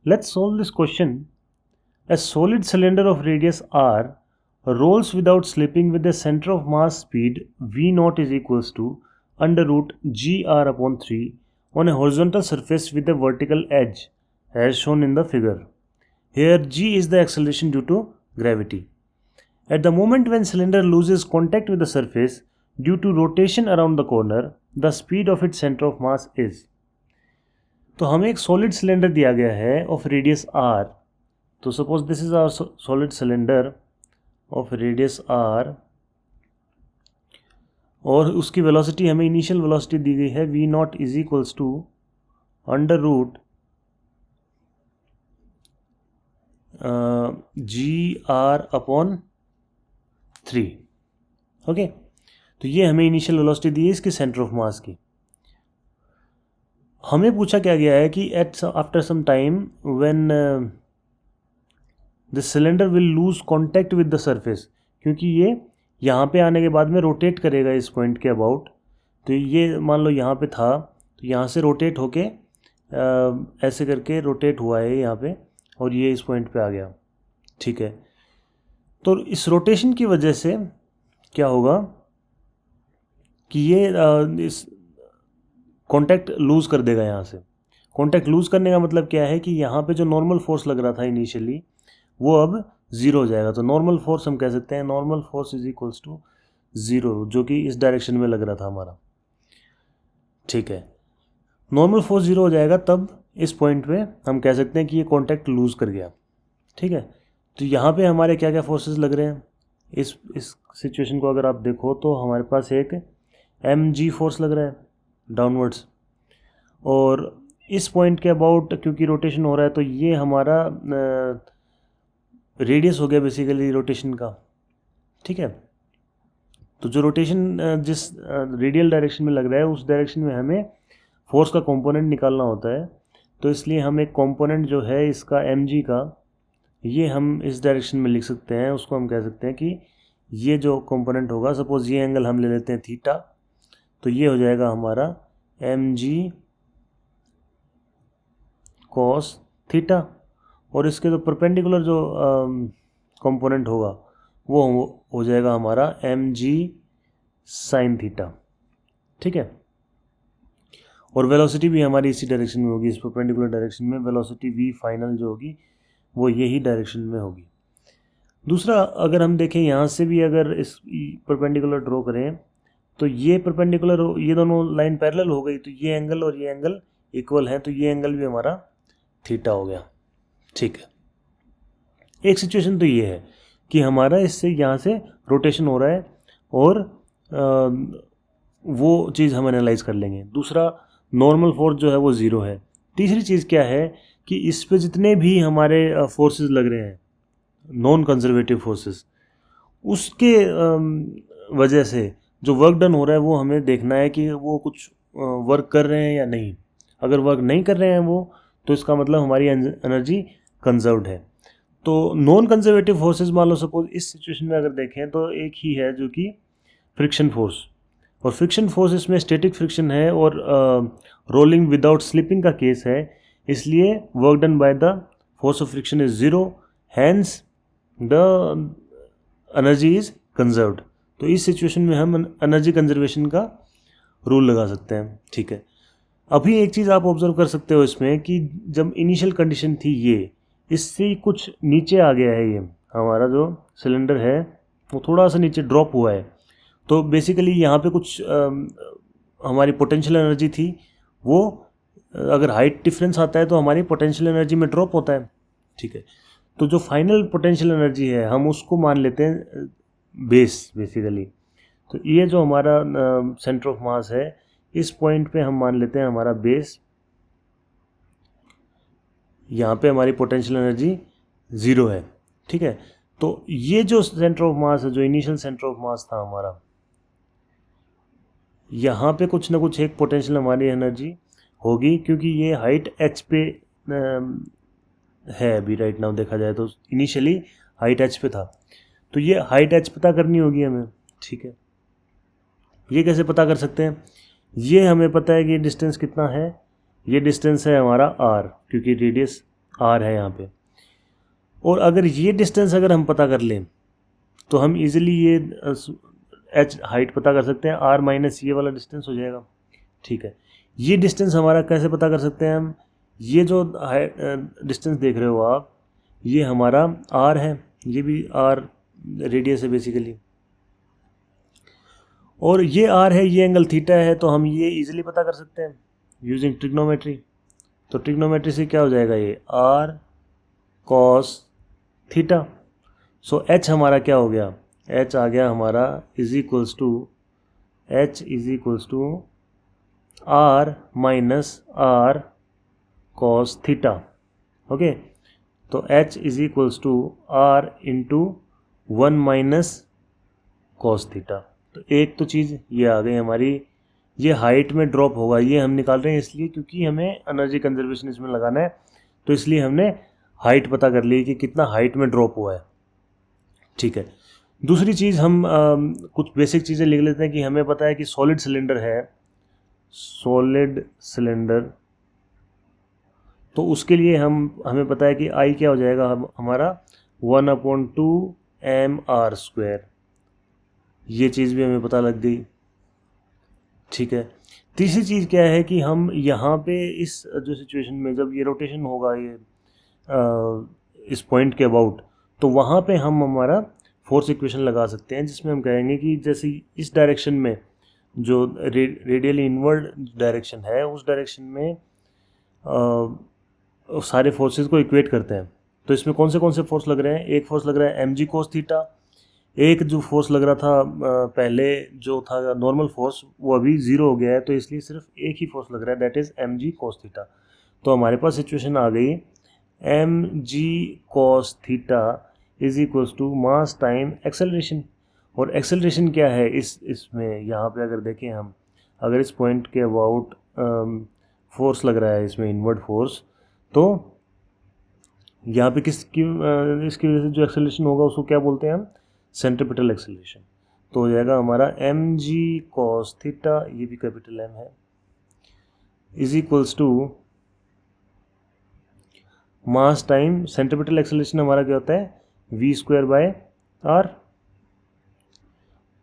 Let's solve this question. A solid cylinder of radius r rolls without slipping with a center of mass speed v naught is equals to under root gr upon 3 on a horizontal surface with a vertical edge as shown in the figure. Here g is the acceleration due to gravity. At the moment when cylinder loses contact with the surface due to rotation around the corner, the speed of its center of mass is. तो हमें एक solid cylinder दिया गया है of radius R. तो suppose this is our solid cylinder of radius R और उसकी velocity हमें इनिशियल वेलोसिटी दी गई है V not is equals to under root ji R upon 3. Okay, तो ये हमें इनिशियल वेलोसिटी दी है इसके सेंटर ऑफ मास की. हमें पूछा क्या गया है कि at after some time when the cylinder will lose contact with the surface, क्योंकि ये यहाँ पे आने के बाद में रोटेट करेगा इस पॉइंट के अबाउट. तो ये मान लो यहाँ पे था, तो यहाँ से रोटेट होके ऐसे करके रोटेट हुआ है यहाँ पे और ये इस पॉइंट पे आ गया. ठीक है, तो इस रोटेशन की वजह से क्या होगा कि ये इस कांटेक्ट लूज़ कर देगा. यहाँ से कांटेक्ट लूज़ करने का मतलब क्या है कि यहाँ पे जो नॉर्मल फोर्स लग रहा था इनिशियली वो अब ज़ीरो हो जाएगा. तो नॉर्मल फोर्स हम कह सकते हैं normal force is equals to zero, जो कि इस डायरेक्शन में लग रहा था हमारा. ठीक है, नॉर्मल फोर्स ज़ीरो हो जाएगा तब इस पॉइंट पे हम कह सकते हैं कि ये कांटेक्ट लूज़ कर गया. ठीक है, तो यहाँ पे हमारे क्या क्या फोर्सेस लग रहे हैं इस सिचुएशन को अगर आप देखो तो हमारे पास एक mg फोर्स लग रहा है डाउनवर्ड्स, और इस पॉइंट के अबाउट क्योंकि रोटेशन हो रहा है तो ये हमारा रेडियस हो गया बेसिकली रोटेशन का. ठीक है, तो जो रोटेशन जिस रेडियल डायरेक्शन में लग रहा है उस डायरेक्शन में हमें फोर्स का कंपोनेंट निकालना होता है. तो इसलिए हम एक कंपोनेंट जो है इसका mg का ये हम इस डायरेक्शन में लिख सकते हैं. उसको हम कह सकते हैं कि ये जो कंपोनेंट होगा, सपोज ये एंगल हम ले लेते हैं थीटा, तो ये हो जाएगा हमारा mg cos थीटा, और इसके जो परपेंडिकुलर जो कंपोनेंट होगा वो हो जाएगा हमारा mg sin थीटा. ठीक है, और वेलोसिटी भी हमारी इसी डायरेक्शन में होगी, इस परपेंडिकुलर डायरेक्शन में. वेलोसिटी v फाइनल जो होगी वो यही डायरेक्शन में होगी. दूसरा, अगर हम देखें यहाँ से भी अगर इस परपेंडिकुलर ड्रॉ करें तो ये परपेंडिकुलर, ये दोनों लाइन पैरेलल हो गई तो ये एंगल और ये एंगल इक्वल है, तो ये एंगल भी हमारा थीटा हो गया. ठीक है, एक सिचुएशन तो ये है कि हमारा इससे यहाँ से रोटेशन हो रहा है और वो चीज़ हम एनालाइज कर लेंगे. दूसरा, नॉर्मल फोर्स जो है वो ज़ीरो है. तीसरी चीज़ क्या है कि इस पे जितने भी हमारे फोर्सेस लग रहे हैं नॉन कंजर्वेटिव फोर्सेस, उसके वजह से जो वर्क डन हो रहा है वो हमें देखना है कि वो कुछ वर्क कर रहे हैं या नहीं. अगर वर्क नहीं कर रहे हैं वो, तो इसका मतलब हमारी एनर्जी कंजर्व्ड है. तो नॉन कंजर्वेटिव फोर्सेस मान लो सपोज इस सिचुएशन में अगर देखें तो एक ही है जो कि फ्रिक्शन फोर्स, और फ्रिक्शन फोर्स इसमें स्टैटिक फ्रिक्शन है और रोलिंग विदाउट स्लिपिंग का केस है. इसलिए work done by the force of friction is zero, hence the energy is conserved. तो इस सिचुएशन में हम एनर्जी कंजर्वेशन का रूल लगा सकते हैं. ठीक है, अभी एक चीज़ आप ऑब्जर्व कर सकते हो इसमें कि जब इनिशियल कंडीशन थी ये, इससे कुछ नीचे आ गया है, ये हमारा जो सिलेंडर है वो थोड़ा सा नीचे ड्रॉप हुआ है. तो बेसिकली यहाँ पे कुछ हमारी पोटेंशियल एनर्जी थी, वो अगर हाइट डिफरेंस आता है तो हमारी पोटेंशियल एनर्जी में ड्रॉप होता है. ठीक है, तो जो फाइनल पोटेंशियल एनर्जी है हम उसको मान लेते हैं बेस बेसिकली. तो ये जो हमारा सेंटर ऑफ मास है इस पॉइंट पे हम मान लेते हैं हमारा बेस. यहाँ पे हमारी पोटेंशियल एनर्जी ज़ीरो है. ठीक है, तो ये जो सेंटर ऑफ मास है, जो इनिशियल सेंटर ऑफ मास था हमारा, यहाँ पे कुछ ना कुछ एक पोटेंशियल हमारी एनर्जी होगी, क्योंकि ये हाइट h पे है अभी राइट नाउ देखा जाए तो. इनिशियली हाइट h पे था, तो ये हाइट h पता करनी होगी हमें. ठीक है, ये कैसे पता कर सकते हैं? ये हमें पता है कि डिस्टेंस कितना है, ये डिस्टेंस है हमारा r, क्योंकि रेडियस आर है यहाँ पे। और अगर ये डिस्टेंस अगर हम पता कर लें तो हम इजीली ये एच हाइट पता कर सकते हैं, आर माइनस ये वाला डिस्टेंस हो जाएगा। ठीक है, ये डिस्टेंस हमारा कैसे पता कर सकते हैं हम, ये जो डिस्टेंस देख रहे हो आप, ये हमारा आर है, ये भी आर रेडियस है बेसिकली, और ये आर है, ये एंगल थीटा है, तो हम ये इजीली पता कर सकते हैं यूजिंग ट्रिग्नोमेट्री। तो ट्रिग्नोमेट्री से क्या हो जाएगा, ये R cos theta. So H हमारा क्या हो गया, एच आ गया हमारा is equals to R minus R cos theta. Okay, तो H is equals to R into 1 minus cos theta. तो एक तो चीज़ ये आ गई हमारी, ये हाइट में ड्रॉप होगा, ये हम निकाल रहे हैं इसलिए क्योंकि हमें एनर्जी कंजर्वेशन इसमें लगाना है, तो इसलिए हमने हाइट पता कर ली कि कितना हाइट में ड्रॉप हुआ है। ठीक है, दूसरी चीज़ हम कुछ बेसिक चीज़ें लिख लेते हैं कि हमें पता है कि सॉलिड सिलेंडर है, सॉलिड सिलेंडर, तो उसके लिए हमें पता है कि आई क्या हो जाएगा हमारा 1/2 mr²। ये चीज़ भी हमें पता लग गई। ठीक है, तीसरी चीज़ क्या है कि हम यहाँ पे इस जो सिचुएशन में जब ये रोटेशन होगा ये इस पॉइंट के अबाउट, तो वहाँ पे हम हमारा फोर्स इक्वेशन लगा सकते हैं, जिसमें हम कहेंगे कि जैसे इस डायरेक्शन में जो रेडियली इनवर्ड डायरेक्शन है, उस डायरेक्शन में सारे फोर्सेस को इक्वेट करते हैं। तो इसमें कौन से फोर्स लग रहे हैं, एक फोर्स लग रहा है mg cos थीटा, एक जो फोर्स लग रहा था पहले जो था नॉर्मल फोर्स, वो अभी ज़ीरो हो गया है, तो इसलिए सिर्फ एक ही फोर्स लग रहा है, that is mg cos theta. तो हमारे पास सिचुएशन आ गई mg cos theta is equals to mass time acceleration. और एक्सेलरेशन क्या है इसमें, यहाँ पे अगर देखें हम, अगर इस पॉइंट के अबाउट फोर्स लग रहा है इसमें इनवर्ड फोर्स, तो यहाँ पे इसकी वजह से जो एक्सेलरेशन होगा उसको क्या बोलते हैं हम, सेंट्रीपिटल एक्सेलरेशन। तो हो जाएगा हमारा mg cos थीटा, ये भी कैपिटल M है, is equals to mass time centripetal acceleration हमारा क्या होता है v²/r।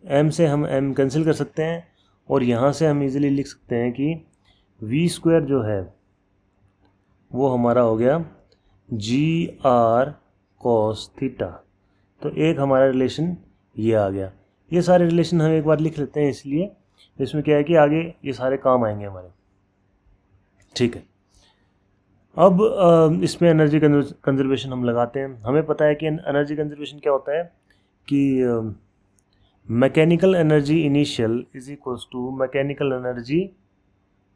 m से हम m कैंसिल कर सकते हैं, और यहाँ से हम इजीली लिख सकते हैं कि v² जो है वो हमारा हो गया gr cos थीटा। तो एक हमारा रिलेशन ये आ गया। ये सारे रिलेशन हम एक बार लिख लेते हैं, इसलिए इसमें क्या है कि आगे ये सारे काम आएंगे हमारे। ठीक है, अब इसमें एनर्जी कंजर्वेशन हम लगाते हैं। हमें पता है कि एनर्जी कंजर्वेशन क्या होता है कि mechanical energy initial is equals to mechanical energy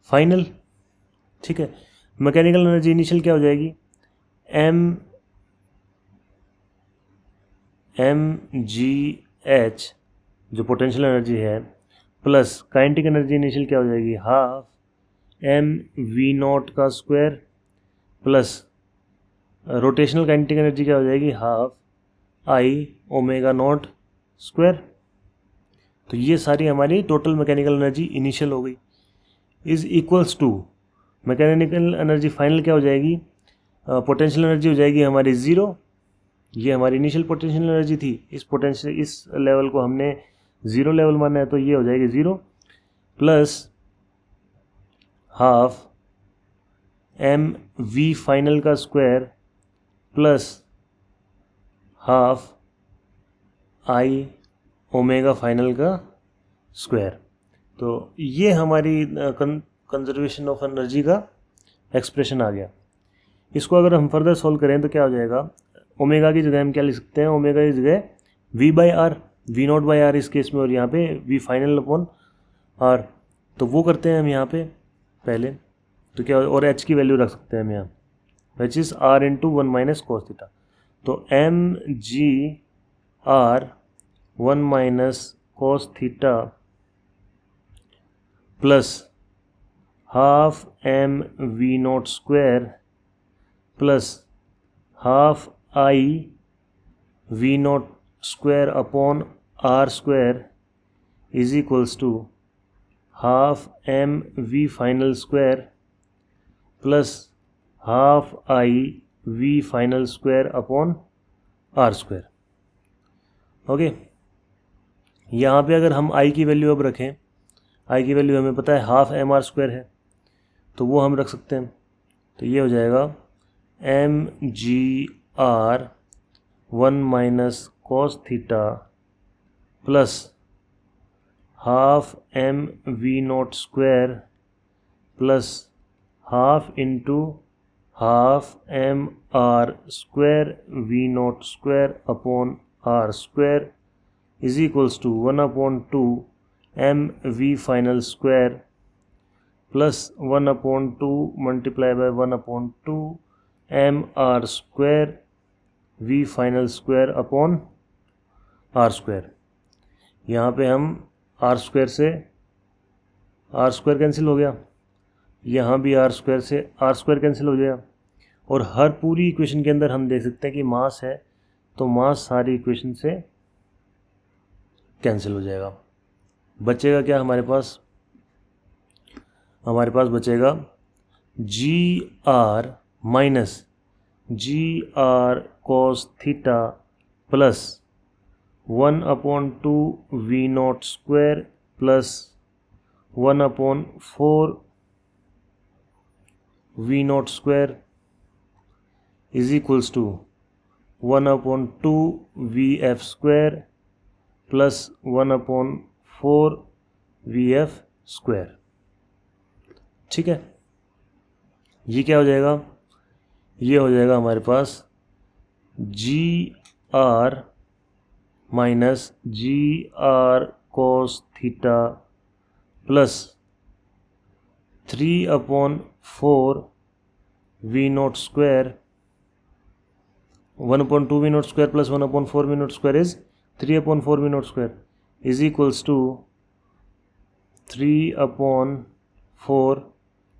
final. ठीक है, मैकेनिकल एनर्जी इनिशियल क्या हो जाएगी, mgh जो पोटेंशियल एनर्जी है, प्लस काइनेटिक एनर्जी इनिशियल क्या हो जाएगी, half mv0² plus rotational kinetic energy क्या हो जाएगी, हाफ I⍵0²। तो ये सारी हमारी टोटल मैकेनिकल एनर्जी इनिशियल हो गई, is equals to mechanical energy final क्या हो जाएगी, पोटेंशियल एनर्जी हो जाएगी हमारी ज़ीरो। ये हमारी इनिशियल पोटेंशियल एनर्जी थी, इस लेवल को हमने ज़ीरो लेवल माना है, तो ये हो जाएगी zero plus half mv final का square plus half I⍵ final का स्क्वायर। तो ये हमारी कंजर्वेशन ऑफ एनर्जी का एक्सप्रेशन आ गया। इसको अगर हम फर्दर सॉल्व करें तो क्या हो जाएगा, ओमेगा की जगह हम क्या लिख सकते हैं, ओमेगा की जगह v/r, v0/r इस केस में, और यहाँ पे v फाइनल अपॉन r। तो वो करते हैं हम यहाँ पे पहले, तो क्या, और h की वैल्यू रख सकते हैं हम यहाँ, which is r into 1 minus cos theta. तो mg/r 1 minus cos theta plus half mv0² plus half I⍵0² upon r² is equals to half mv final square plus half V final square upon R square. Okay, यहाँ पे अगर हम आई की value अब रखें, आई की value हमें पता है हाफ एम आर स्क्वायर है, तो वो हम रख सकते हैं। तो ये हो जाएगा M G R 1 minus cos theta plus half M V not square plus half into half M R square V not square upon R square is equals to 1/2 M V final square plus 1/2 multiply by 1/2 M R square V final square upon R square. यहाँ पे हम R square से R square cancel हो गया, यहाँ भी R square से R square cancel हो गया, और हर पूरी इक्वेशन के अंदर हम देख सकते हैं कि मास है, तो मास सारी इक्वेशन से कैंसिल हो जाएगा। बचेगा क्या हमारे पास? हमारे पास बचेगा g R minus g R cos theta plus 1/2 v not square plus 1/4 v not square is equals to 1/2 v f square plus 1/4 v f square. ठीक है, ये क्या हो जाएगा? ये हो जाएगा हमारे पास g R minus g R cos theta plus 3/4 v not square 1/2 v not square plus 1/4 v not square is 3/4 v not square is equals to 3/4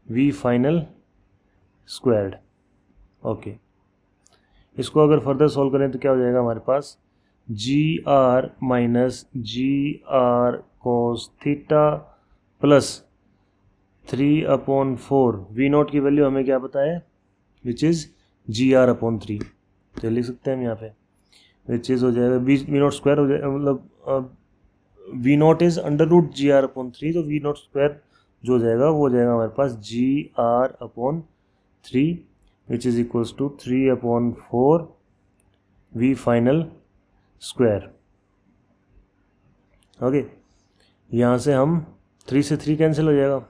v final squared. Okay, इसको अगर फर्दर सॉल्व करें तो क्या हो जाएगा हमारे पास? G R minus g R cos theta plus 3/4 v naught की वैल्यू हमें क्या पता है, which is g R upon 3, तो लिख सकते हैं हम यहाँ पे, विच इज़ हो जाएगा वी नॉट स्क्वायर हो जाएगा, मतलब V not is under root ji R upon 3, तो वी नॉट स्क्वायर जो हो जाएगा वो हो जाएगा हमारे पास g R upon 3 which is equals to 3/4 v final square. Okay, यहाँ से हम 3 से 3 कैंसिल हो जाएगा।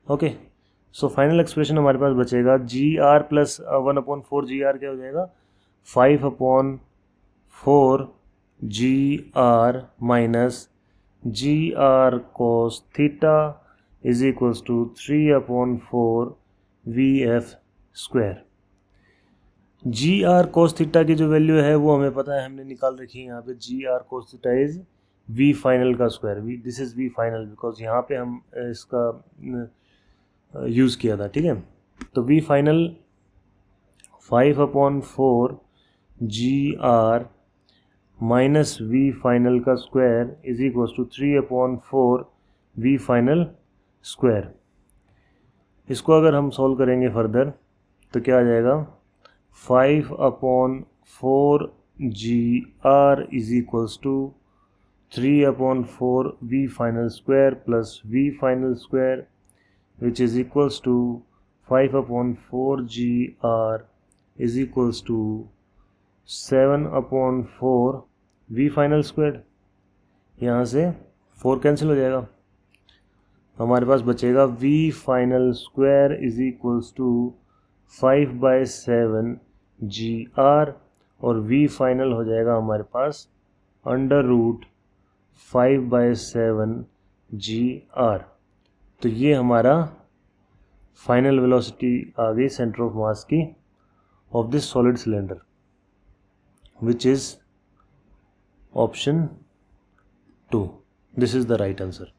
ओके, सो फाइनल एक्सप्रेशन हमारे पास बचेगा g R plus 1/4 g R क्या हो जाएगा? 5/4 g R minus g R cos theta is equals to 3/4 v f square. G R cos theta की जो वैल्यू है वो हमें पता है, हमने निकाल रखी है यहाँ पे। G R cos theta is v final का square, v this is v final because यहाँ पे हम इसका यूज़ किया था। ठीक है, तो v final 5/4 g R minus v final का square is equal to 3/4 v final square. इसको अगर हम सॉल्व करेंगे फर्दर तो क्या आ जाएगा? 5/4 g R is equals to 3/4 v final square plus v final square which is equals to 5/4 g R is equals to 7/4 v final square. यहाँ से 4 कैंसिल हो जाएगा, हमारे पास बचेगा v final square is equals to 5/7 g R और v final हो जाएगा हमारे पास अंडर रूट 5/7 जी आर। तो ये हमारा फाइनल वेलोसिटी आ गई सेंटर ऑफ मास की of this solid cylinder which is option 2। This is the right answer.